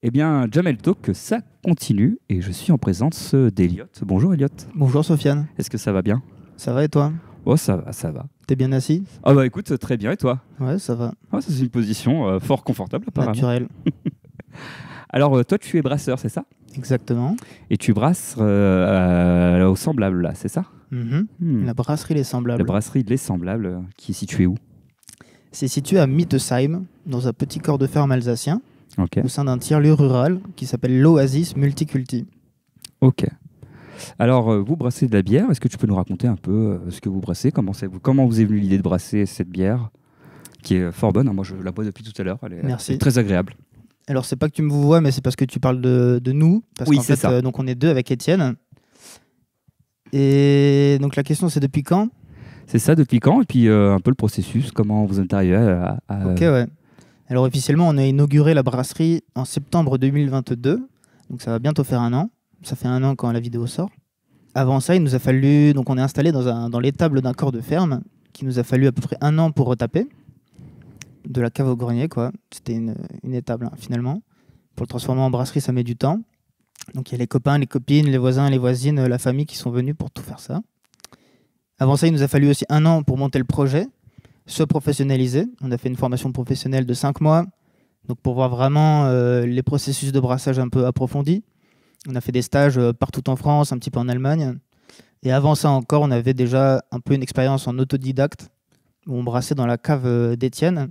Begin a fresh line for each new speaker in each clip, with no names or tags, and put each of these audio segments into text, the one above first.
Eh bien, Jamel Talk, ça continue et je suis en présence d'Eliott. Bonjour Eliott.
Bonjour Sofiane,
Est-ce que ça va bien?
ça va et toi?
Oh, ça va, ça va.
T'es bien assis?
Ah bah écoute, très bien, et toi?
Ouais, ça va.
Ah, ça, c'est une position fort confortable apparemment.
Naturel.
Alors, toi, tu es brasseur, c'est ça?
Exactement.
Et tu brasses au Semblable, là, c'est ça?
La brasserie Les Semblables.
La brasserie Les Semblables, qui est située où?
C'est situé à Mittesheim, dans un petit corps de ferme alsacien,
Ok.
au sein d'un tiers-lieu rural qui s'appelle l'Oasis Multiculti.
Ok. Alors, vous brassez de la bière. Est-ce que tu peux nous raconter un peu ce que vous brassez? Comment vous est venue l'idée de brasser cette bière qui est fort bonne, hein. Moi, je la bois depuis tout à l'heure.
Merci.
Elle est très agréable.
Alors, c'est pas que tu me vois, mais c'est parce que tu parles de nous. Parce
Oui,
qu'en
c'est
fait,
ça.
donc on est deux avec Étienne. Et donc la question, c'est depuis quand?
C'est ça, depuis quand? Et puis, un peu le processus, comment vous êtes arrivé à...
Ok, ouais. Alors officiellement, on a inauguré la brasserie en septembre 2022. Donc ça va bientôt faire 1 an. Ça fait 1 an quand la vidéo sort. Avant ça, il nous a fallu... Donc on est installé dans l'étable d'un corps de ferme qui nous a fallu à peu près 1 an pour retaper. De la cave au grenier, quoi. C'était une étable, hein, finalement. Pour le transformer en brasserie, ça met du temps. Donc il y a les copains, les copines, les voisins, les voisines, la famille qui sont venus pour tout faire ça. Avant ça, il nous a fallu aussi 1 an pour monter le projet, se professionnaliser. On a fait une formation professionnelle de 5 mois, donc pour voir vraiment les processus de brassage un peu approfondis. On a fait des stages partout en France, un petit peu en Allemagne. Et avant ça encore, on avait déjà un peu une expérience en autodidacte, où on brassait dans la cave d'Étienne.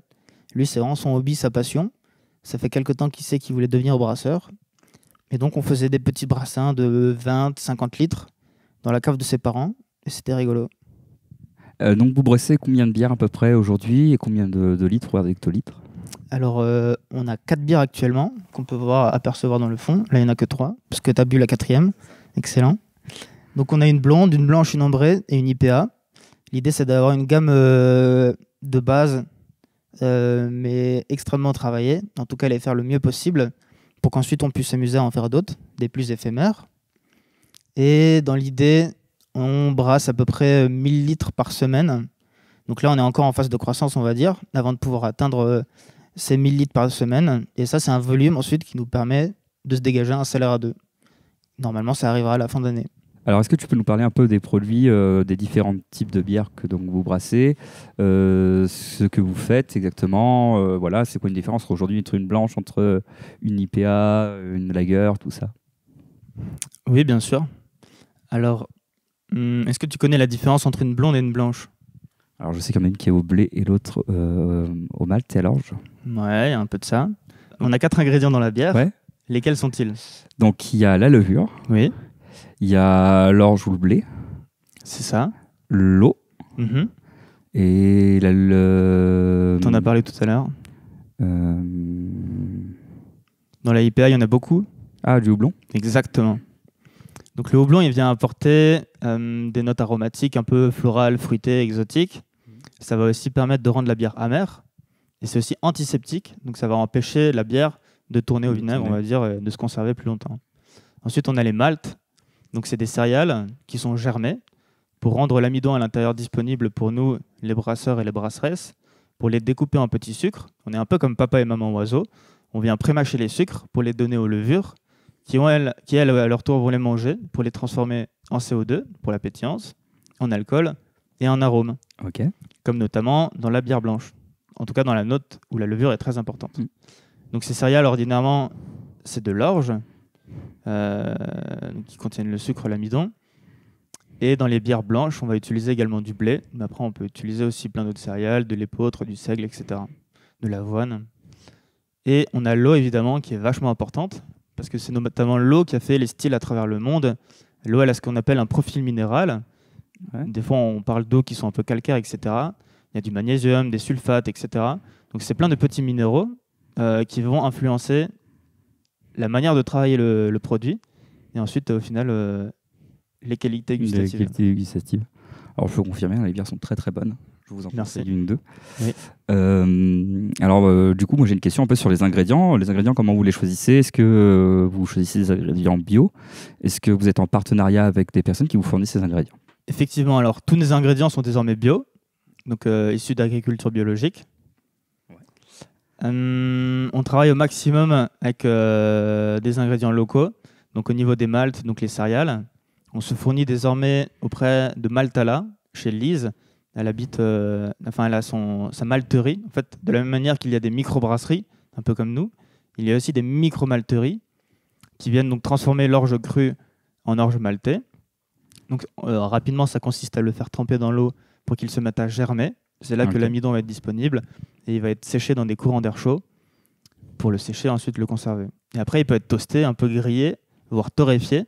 Lui, c'est vraiment son hobby, sa passion. Ça fait quelque temps qu'il sait qu'il voulait devenir brasseur. Et donc, on faisait des petits brassins de 20, 50 litres dans la cave de ses parents. Et c'était rigolo.
Donc, vous brassez combien de bières à peu près aujourd'hui et combien de litres ou hectolitres?
Alors, on a 4 bières actuellement qu'on peut apercevoir dans le fond. Là, il n'y en a que 3, parce que tu as bu la 4e. Excellent. Donc, on a une blonde, une blanche, une ambrée et une IPA. L'idée, c'est d'avoir une gamme de base, mais extrêmement travaillée. En tout cas, les faire le mieux possible pour qu'ensuite on puisse s'amuser à en faire d'autres, des plus éphémères. Et dans l'idée, on brasse à peu près 1000 litres par semaine. Donc là, on est encore en phase de croissance, on va dire, avant de pouvoir atteindre ces 1000 litres par semaine. Et ça, c'est un volume ensuite qui nous permet de se dégager un salaire à 2. Normalement, ça arrivera à la fin d'année.
Alors, est-ce que tu peux nous parler un peu des produits, des différents types de bières que donc, vous brassez, ce que vous faites exactement, voilà, c'est quoi une différence aujourd'hui entre une blanche, entre une IPA, une lager, tout ça?
Oui, bien sûr. Alors, est-ce que tu connais la différence entre une blonde et une blanche?
Alors, je sais qu'il y en a une qui est au blé et l'autre au malt et à l'orge.
Ouais, il y a un peu de ça. On a 4 ingrédients dans la bière.
Ouais.
Lesquels sont-ils?
Donc, il y a la levure,
Oui,
il y a l'orge ou le blé,
c'est ça.
l'eau
Mhm.
et
T'en as parlé tout à l'heure.
euh,
Dans la IPA, il y en a beaucoup.
Ah, du houblon.
Exactement. Donc le houblon, il vient apporter des notes aromatiques un peu florales, fruitées, exotiques. Ça va aussi permettre de rendre la bière amère. Et c'est aussi antiseptique. Donc ça va empêcher la bière de tourner au vinaigre, on va dire, et de se conserver plus longtemps. Ensuite, on a les maltes. Donc c'est des céréales qui sont germées pour rendre l'amidon à l'intérieur disponible pour nous, les brasseurs et les brasseresses, pour les découper en petits sucres. On est un peu comme papa et maman oiseau. On vient prémâcher les sucres pour les donner aux levures, qui elles, à leur tour, vont les manger pour les transformer en CO2, pour la pétillance, en alcool et en arôme,
Ok.
comme notamment dans la bière blanche. En tout cas, dans la note où la levure est très importante. Donc ces céréales, ordinairement, c'est de l'orge, qui contiennent le sucre, l'amidon. Et dans les bières blanches, on va utiliser également du blé. Mais après, on peut utiliser aussi plein d'autres céréales, de l'épeautre, du seigle, etc. De l'avoine. Et on a l'eau, évidemment, qui est vachement importante, parce que c'est notamment l'eau qui a fait les styles à travers le monde. L'eau, elle a ce qu'on appelle un profil minéral.
Ouais.
Des fois, on parle d'eau qui sont un peu calcaires, etc. Il y a du magnésium, des sulfates, etc. Donc, c'est plein de petits minéraux qui vont influencer la manière de travailler le produit. Et ensuite, au final, les qualités gustatives.
Les qualités gustatives. Alors, je peux confirmer, les bières sont très très bonnes. Je vous en
Merci.
conseille une, deux.
Oui.
Alors, du coup, moi j'ai une question un peu sur les ingrédients. Les ingrédients, comment vous les choisissez? Est-ce que vous choisissez des ingrédients bio? Est-ce que vous êtes en partenariat avec des personnes qui vous fournissent ces ingrédients?
Effectivement, alors tous nos ingrédients sont désormais bio, donc issus d'agriculture biologique. On travaille au maximum avec des ingrédients locaux. Donc au niveau des maltes, donc les céréales, on se fournit désormais auprès de Maltala, chez Lise. Elle habite, elle a sa malterie. En fait, de la même manière qu'il y a des micro-brasseries, un peu comme nous, il y a aussi des micro-malteries qui viennent donc transformer l'orge crue en orge maltais. Donc rapidement, ça consiste à le faire tremper dans l'eau pour qu'il se mette à germer. C'est là que l'amidon va être disponible et il va être séché dans des courants d'air chaud pour le sécher et ensuite le conserver. Et après, il peut être toasté, un peu grillé, voire torréfié.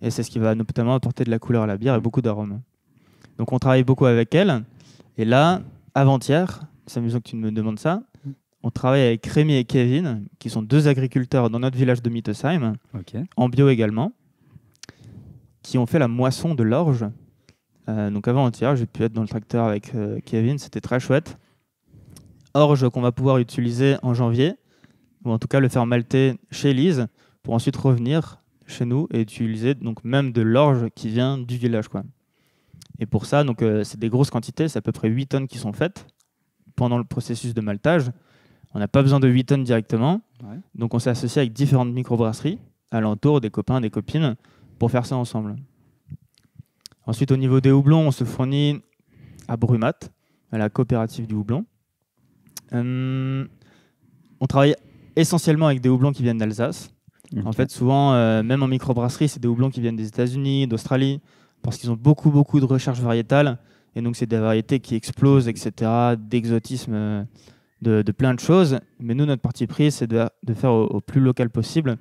Et c'est ce qui va notamment apporter de la couleur à la bière et beaucoup d'arômes. Donc on travaille beaucoup avec elle. Et là, avant-hier, c'est amusant que tu me demandes ça, on travaille avec Rémi et Kevin, qui sont 2 agriculteurs dans notre village de Mittesheim, en bio également, qui ont fait la moisson de l'orge. Donc avant-hier, j'ai pu être dans le tracteur avec Kevin, c'était très chouette. Orge qu'on va pouvoir utiliser en janvier, ou en tout cas le faire malter chez Lise, pour ensuite revenir chez nous et utiliser donc même de l'orge qui vient du village, quoi. Et pour ça, donc, c'est des grosses quantités, c'est à peu près 8 tonnes qui sont faites pendant le processus de maltage. On n'a pas besoin de 8 tonnes directement, donc on s'est associé avec différentes microbrasseries alentour, des copains, des copines, pour faire ça ensemble. Ensuite, au niveau des houblons, on se fournit à Brumat, à la coopérative du houblon. On travaille essentiellement avec des houblons qui viennent d'Alsace. En fait, souvent, même en microbrasserie, c'est des houblons qui viennent des États-Unis, d'Australie, parce qu'ils ont beaucoup de recherche variétale. Et donc, c'est des variétés qui explosent, etc., d'exotisme, de plein de choses. Mais nous, notre parti pris, c'est de faire au plus local possible.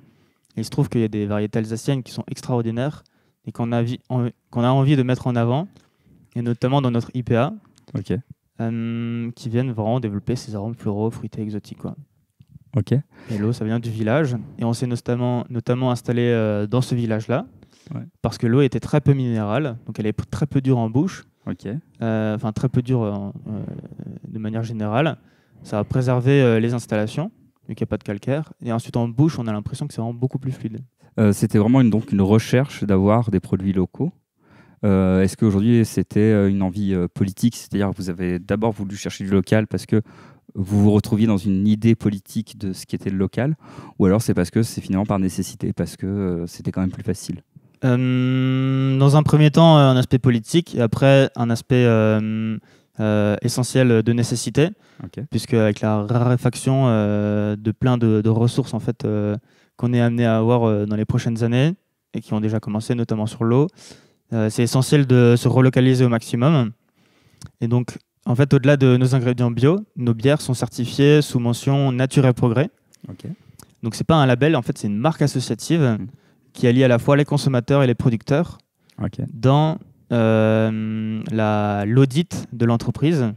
Et il se trouve qu'il y a des variétés alsaciennes qui sont extraordinaires et qu'on a envie de mettre en avant, et notamment dans notre IPA, qui viennent vraiment développer ces arômes floraux, fruités, exotiques, quoi. Et l'eau, ça vient du village. Et on s'est notamment installé dans ce village-là, parce que l'eau était très peu minérale, donc elle est très peu dure en bouche, enfin très peu dure de manière générale. Ça a préservé les installations, vu qu'il n'y a pas de calcaire. Et ensuite en bouche, on a l'impression que c'est vraiment beaucoup plus fluide.
C'était vraiment une recherche d'avoir des produits locaux. Est-ce qu'aujourd'hui c'était une envie politique, c'est-à-dire que vous avez d'abord voulu chercher du local parce que vous vous retrouviez dans une idée politique de ce qui était le local, ou alors c'est parce que c'est finalement par nécessité, parce que c'était quand même plus facile?
Dans un premier temps, un aspect politique, et après un aspect essentiel de nécessité, puisque avec la raréfaction de plein de ressources en fait, qu'on est amené à avoir dans les prochaines années, et qui ont déjà commencé, notamment sur l'eau, c'est essentiel de se relocaliser au maximum. Et donc, en fait, au-delà de nos ingrédients bio, nos bières sont certifiées sous mention Nature et Progrès. Donc, c'est pas un label, en fait, c'est une marque associative qui allie à la fois les consommateurs et les producteurs dans l'audit de l'entreprise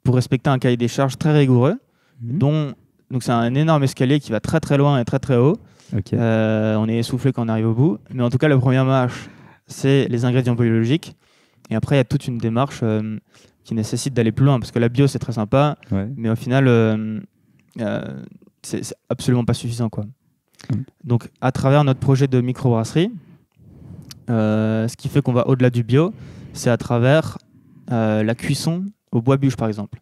pour respecter un cahier des charges très rigoureux. Donc, c'est un énorme escalier qui va très très loin et très très haut. On est essoufflé quand on arrive au bout. Mais en tout cas, la première marche, c'est les ingrédients biologiques. Et après, il y a toute une démarche qui nécessite d'aller plus loin. Parce que la bio, c'est très sympa. Mais au final, c'est absolument pas suffisant, quoi. Donc, à travers notre projet de microbrasserie, ce qui fait qu'on va au-delà du bio, c'est à travers la cuisson au bois bûche, par exemple.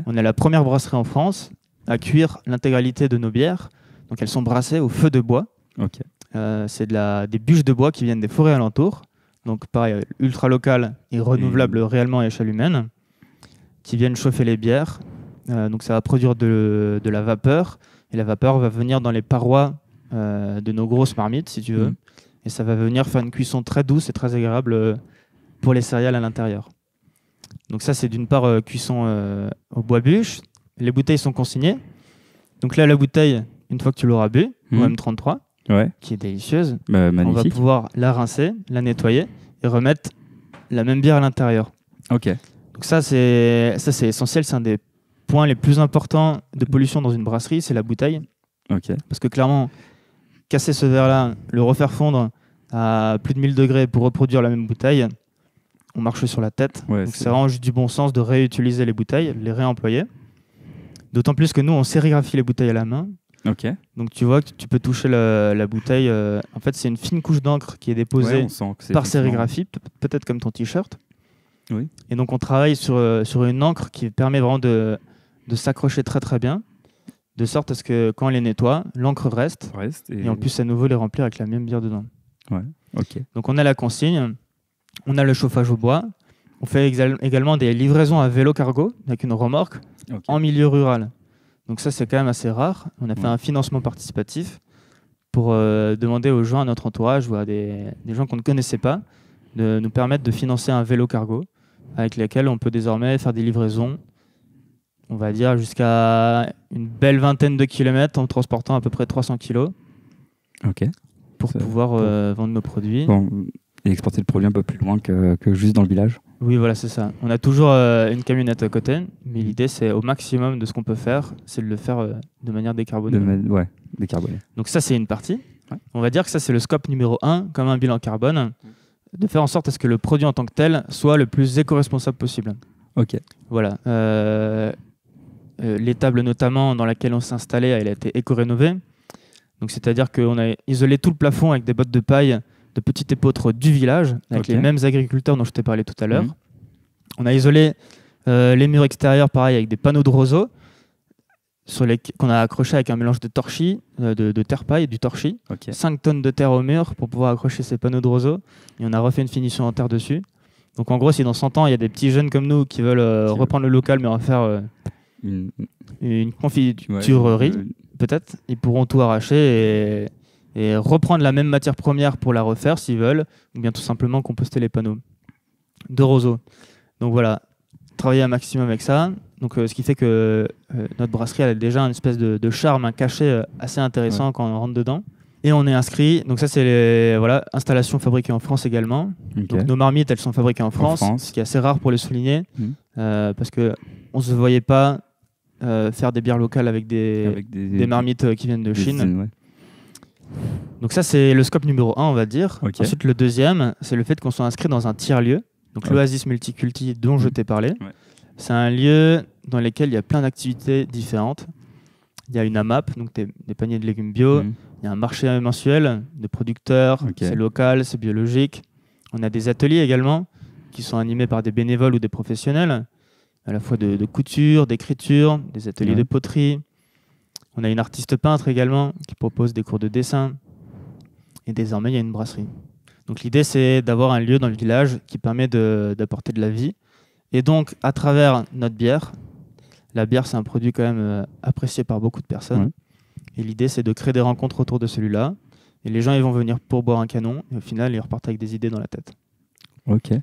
On est la première brasserie en France à cuire l'intégralité de nos bières. Donc, elles sont brassées au feu de bois. C'est des bûches de bois qui viennent des forêts alentours. Donc, pareil, ultra local et renouvelable réellement à échelle humaine, qui viennent chauffer les bières. Donc, ça va produire de la vapeur. Et la vapeur va venir dans les parois de nos grosses marmites, si tu veux. Et ça va venir faire une cuisson très douce et très agréable pour les céréales à l'intérieur. Donc ça, c'est d'une part cuisson au bois bûche. Les bouteilles sont consignées. Donc là, la bouteille, une fois que tu l'auras bu, OM33, qui est délicieuse, on va pouvoir la rincer, la nettoyer et remettre la même bière à l'intérieur. Donc ça, c'est essentiel. C'est un des points les plus importants de pollution dans une brasserie, c'est la bouteille. Parce que clairement, casser ce verre-là, le refaire fondre à plus de 1000 degrés pour reproduire la même bouteille, on marche sur la tête. Donc c'est vraiment juste du bon sens de réutiliser les bouteilles, les réemployer. D'autant plus que nous, on sérigraphie les bouteilles à la main. Donc tu vois que tu peux toucher la bouteille. En fait, c'est une fine couche d'encre qui est déposée par sérigraphie, peut-être comme ton t-shirt. Et donc on travaille sur une encre qui permet vraiment de s'accrocher très très bien. de sorte à ce que quand on les nettoie, l'encre reste et on puisse à nouveau les remplir avec la même bière dedans.
Ouais, ok.
Donc on a la consigne, on a le chauffage au bois, on fait également des livraisons à vélo cargo avec une remorque en milieu rural. Donc ça c'est quand même assez rare. On a fait un financement participatif pour demander aux gens à notre entourage ou à des gens qu'on ne connaissait pas de nous permettre de financer un vélo cargo avec lesquels on peut désormais faire des livraisons, on va dire jusqu'à une belle vingtaine de kilomètres en transportant à peu près 300 kilos pour pouvoir vendre nos produits.
Bon, et exporter le produit un peu plus loin que juste dans le village.
Oui, voilà, c'est ça. On a toujours une camionnette à côté, mais l'idée, c'est au maximum de ce qu'on peut faire, c'est de le faire de manière décarbonée.
Décarbonée.
Donc ça, c'est une partie. Ouais. On va dire que ça, c'est le scope numéro 1, comme un bilan carbone, de faire en sorte à ce que le produit en tant que tel soit le plus éco-responsable possible.
Ok.
Voilà. L'étable notamment dans laquelle on s'est installé, elle a été éco-rénovée. Donc c'est-à-dire qu'on a isolé tout le plafond avec des bottes de paille de petits épeautres du village, avec les mêmes agriculteurs dont je t'ai parlé tout à l'heure. On a isolé les murs extérieurs, pareil, avec des panneaux de roseau qu'on a accrochés avec un mélange de torchis, de terre-paille et du torchis. 5 tonnes de terre au mur pour pouvoir accrocher ces panneaux de roseau. Et on a refait une finition en terre dessus. Donc en gros, si dans 100 ans, il y a des petits jeunes comme nous qui veulent reprendre le local, mais en faire une confiturerie, peut-être, ils pourront tout arracher et reprendre la même matière première pour la refaire s'ils veulent, ou bien tout simplement composter les panneaux de roseau. Donc voilà, travailler un maximum avec ça. Donc, ce qui fait que notre brasserie elle a déjà une espèce de charme, un cachet assez intéressant quand on rentre dedans. Et on est inscrit, donc ça c'est installations fabriquées en France également. Donc nos marmites elles sont fabriquées en France, ce qui est assez rare pour les souligner, parce qu'on ne se voyait pas faire des bières locales avec des marmites qui viennent de Chine. Donc ça c'est le scope numéro 1 on va dire. Ensuite le deuxième c'est le fait qu'on soit inscrit dans un tiers-lieu, donc l'Oasis Multiculti dont je t'ai parlé. C'est un lieu dans lequel il y a plein d'activités différentes. Il y a une AMAP, donc des paniers de légumes bio. Il y a un marché mensuel de producteurs, c'est local, c'est biologique. On a des ateliers également qui sont animés par des bénévoles ou des professionnels, à la fois de couture, d'écriture, des ateliers de poterie. On a une artiste peintre également qui propose des cours de dessin. Et désormais, il y a une brasserie. Donc l'idée, c'est d'avoir un lieu dans le village qui permet d'apporter de la vie. Et donc, à travers notre bière, la bière, c'est un produit quand même apprécié par beaucoup de personnes. Et l'idée, c'est de créer des rencontres autour de celui-là. Et les gens, ils vont venir pour boire un canon. Et au final, ils repartent avec des idées dans la tête.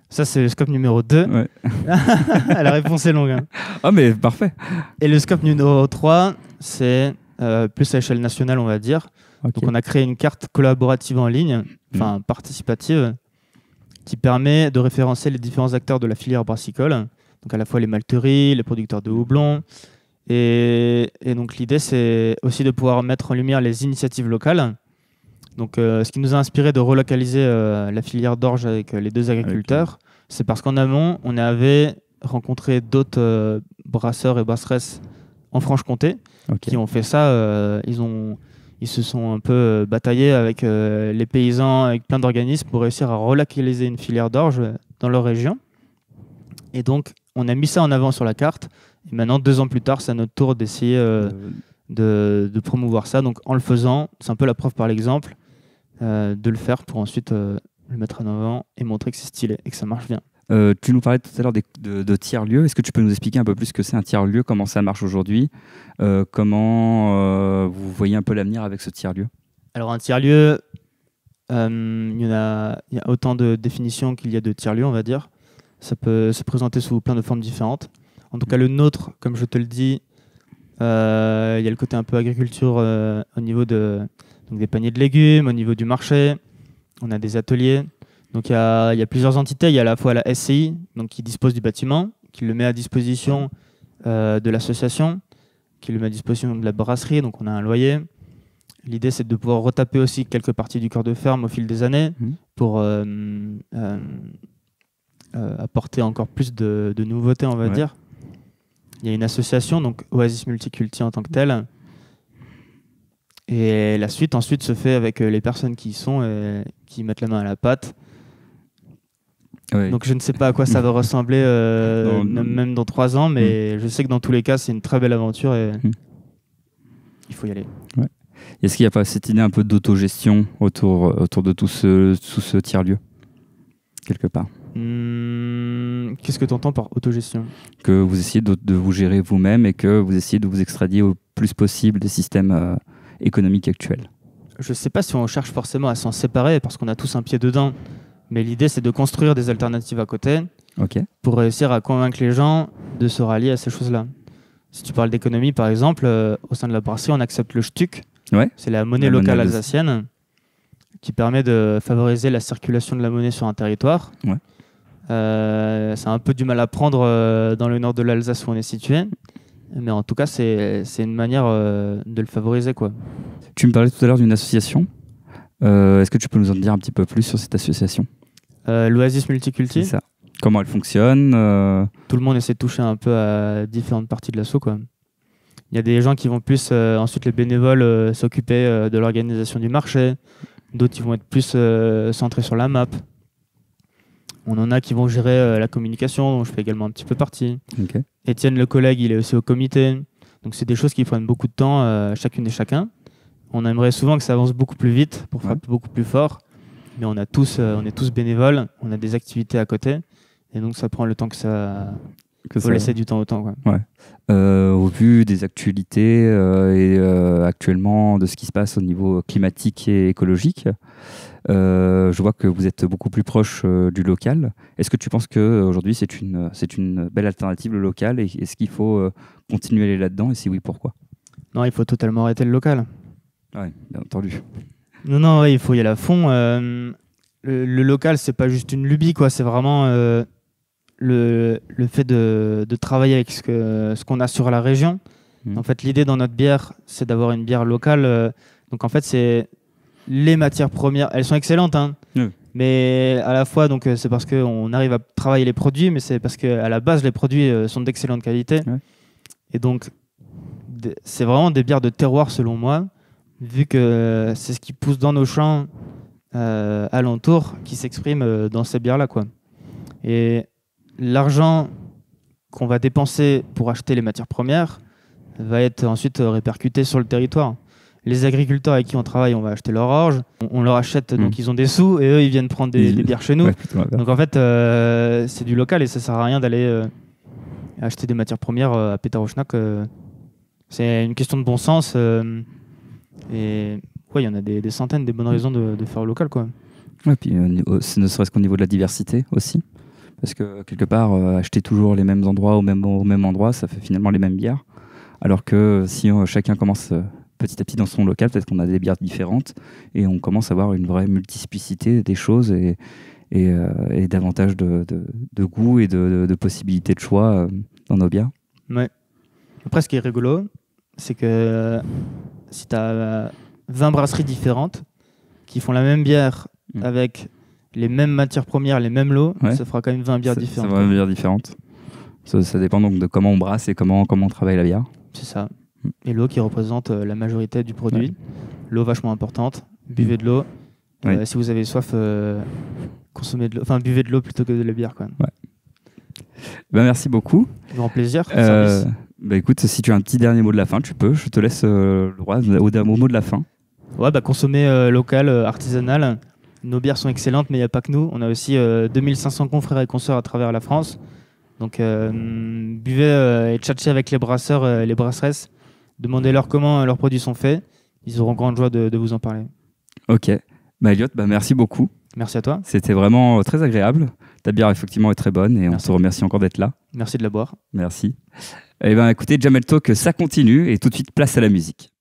Ça, c'est le scope numéro 2. La réponse est longue.
Ah, mais parfait.
Et le scope numéro 3, c'est plus à l'échelle nationale, on va dire. Donc, on a créé une carte collaborative en ligne, enfin participative, qui permet de référencer les différents acteurs de la filière brassicole. Donc, à la fois les malteries, les producteurs de houblon. Et donc, l'idée, c'est aussi de pouvoir mettre en lumière les initiatives locales. Donc, ce qui nous a inspiré de relocaliser la filière d'orge avec les deux agriculteurs, c'est parce qu'en amont, on avait rencontré d'autres brasseurs et brasseresses en Franche-Comté qui ont fait ça. Ils se sont un peu bataillés avec les paysans, avec plein d'organismes pour réussir à relocaliser une filière d'orge dans leur région. Et donc, on a mis ça en avant sur la carte. Et maintenant, 2 ans plus tard, c'est à notre tour d'essayer de promouvoir ça. Donc, en le faisant, c'est un peu la preuve par l'exemple, de le faire pour ensuite le mettre en avant et montrer que c'est stylé et que ça marche bien.
Tu nous parlais tout à l'heure de tiers-lieux. Est-ce que tu peux nous expliquer un peu plus ce que c'est un tiers-lieu, comment ça marche aujourd'hui, comment vous voyez un peu l'avenir avec ce tiers-lieu?
Alors, un tiers-lieu, il y a autant de définitions qu'il y a de tiers-lieux, on va dire. Ça peut se présenter sous plein de formes différentes. En tout cas, le nôtre, comme je te le dis, il y a le côté un peu agriculture au niveau donc des paniers de légumes, au niveau du marché. On a des ateliers. Donc il y a plusieurs entités. Il y a à la fois la SCI, donc qui dispose du bâtiment, qui le met à disposition de l'association, qui le met à disposition de la brasserie. Donc on a un loyer. L'idée, c'est de pouvoir retaper aussi quelques parties du cœur de ferme au fil des années pour apporter encore plus de nouveautés, on va dire. Il y a une association, donc Oasis Multiculti en tant que telle. Et la suite, ensuite, se fait avec les personnes qui y sont et qui mettent la main à la pâte. Donc je ne sais pas à quoi ça va ressembler même dans 3 ans, mais je sais que dans tous les cas, c'est une très belle aventure. il faut y aller.
Ouais. Est-ce qu'il n'y a pas cette idée un peu d'autogestion autour de tout ce tiers-lieu, quelque part?
Qu'est-ce que tu entends par autogestion?
Que vous essayez de vous gérer vous-même et que vous essayez de vous extrader au plus possible des systèmes économiques actuels.
Je ne sais pas si on cherche forcément à s'en séparer parce qu'on a tous un pied dedans, mais l'idée c'est de construire des alternatives à côté pour réussir à convaincre les gens de se rallier à ces choses-là. Si tu parles d'économie par exemple, au sein de la brasserie on accepte le Stück, c'est la monnaie locale alsacienne qui permet de favoriser la circulation de la monnaie sur un territoire.
Ouais.
C'est un peu du mal à prendre dans le nord de l'Alsace où on est situé, mais en tout cas c'est une manière de le favoriser, quoi.
Tu me parlais tout à l'heure d'une association. Est-ce que tu peux nous en dire un petit peu plus sur cette association?
L'Oasis Multiculti.
C'est ça. Comment elle fonctionne?
Tout le monde essaie de toucher un peu à différentes parties de l'asso, quoi. Il y a des gens qui vont plus, ensuite les bénévoles, s'occuper de l'organisation du marché. D'autres qui vont être plus centrés sur la map. On en a qui vont gérer la communication, dont je fais également un petit peu partie.
Okay.
Étienne, le collègue, il est aussi au comité. Donc c'est des choses qui prennent beaucoup de temps, chacune et chacun. On aimerait souvent que ça avance beaucoup plus vite pour frapper beaucoup plus fort. Mais on est tous bénévoles, on a des activités à côté. Et donc ça prend le temps que ça... faut laisser du temps au temps, quoi.
Ouais. Au vu des actualités et actuellement de ce qui se passe au niveau climatique et écologique, je vois que vous êtes beaucoup plus proche du local. Est-ce que tu penses qu'aujourd'hui c'est une belle alternative, le local, et est-ce qu'il faut continuer à aller là-dedans, et si oui, pourquoi?
Non, il faut totalement arrêter le local.
Oui, bien entendu.
Non, il faut y aller à fond. Le local, c'est pas juste une lubie, quoi. C'est vraiment le fait de travailler avec ce qu'on a sur la région. En fait, l'idée dans notre bière, c'est d'avoir une bière locale. Donc en fait, c'est les matières premières. Elles sont excellentes, hein. Mais à la fois, donc c'est parce qu'on arrive à travailler les produits, mais c'est parce qu'à la base, les produits sont d'excellente qualité. Et donc, c'est vraiment des bières de terroir, selon moi, vu que c'est ce qui pousse dans nos champs alentours qui s'exprime dans ces bières-là, quoi. Et l'argent qu'on va dépenser pour acheter les matières premières va être ensuite répercuté sur le territoire. Les agriculteurs avec qui on travaille, on va acheter leur orge, on leur achète, donc ils ont des sous, et eux, ils viennent prendre des bières chez nous. Donc en fait, c'est du local, et ça sert à rien d'aller acheter des matières premières à Pétarochnac. C'est une question de bon sens. Et il y en a des centaines, des bonnes raisons de faire local, quoi.
Ouais, puis ne serait-ce qu'au niveau de la diversité aussi. Parce que quelque part, acheter toujours les mêmes endroits au même endroit, ça fait finalement les mêmes bières. Alors que si chacun commence petit à petit dans son local, peut-être qu'on a des bières différentes et on commence à avoir une vraie multiplicité des choses et davantage de goût et de possibilités de choix dans nos bières.
Ouais. Après, ce qui est rigolo, c'est que si tu as 20 brasseries différentes qui font la même bière avec les mêmes matières premières, les mêmes lots, ça fera quand même 20 bières différentes.
Ça fera 20 bières différentes. Ça dépend donc de comment on brasse et comment on travaille la bière.
C'est ça. Et l'eau qui représente la majorité du produit. L'eau vachement importante. Buvez de l'eau. Si vous avez soif, consommez de l'eau. Enfin, buvez de l'eau plutôt que de la bière, quand même.
Ben, merci beaucoup.
Grand plaisir.
Écoute, si tu as un petit dernier mot de la fin, tu peux. Je te laisse le droit au mot de la fin.
Consommer local, artisanal. Nos bières sont excellentes, mais il n'y a pas que nous. On a aussi 2500 confrères et consoeurs à travers la France. Donc, buvez et tchatchez avec les brasseurs et les brasseresses. Demandez-leur comment leurs produits sont faits. Ils auront grande joie de vous en parler. Ok. Elliot, merci beaucoup. Merci à toi. C'était vraiment très agréable. Ta bière, effectivement, est très bonne et on te remercie encore d'être là. Merci de la boire. Merci. Écoutez, Jamel Talk, ça continue et tout de suite, place à la musique.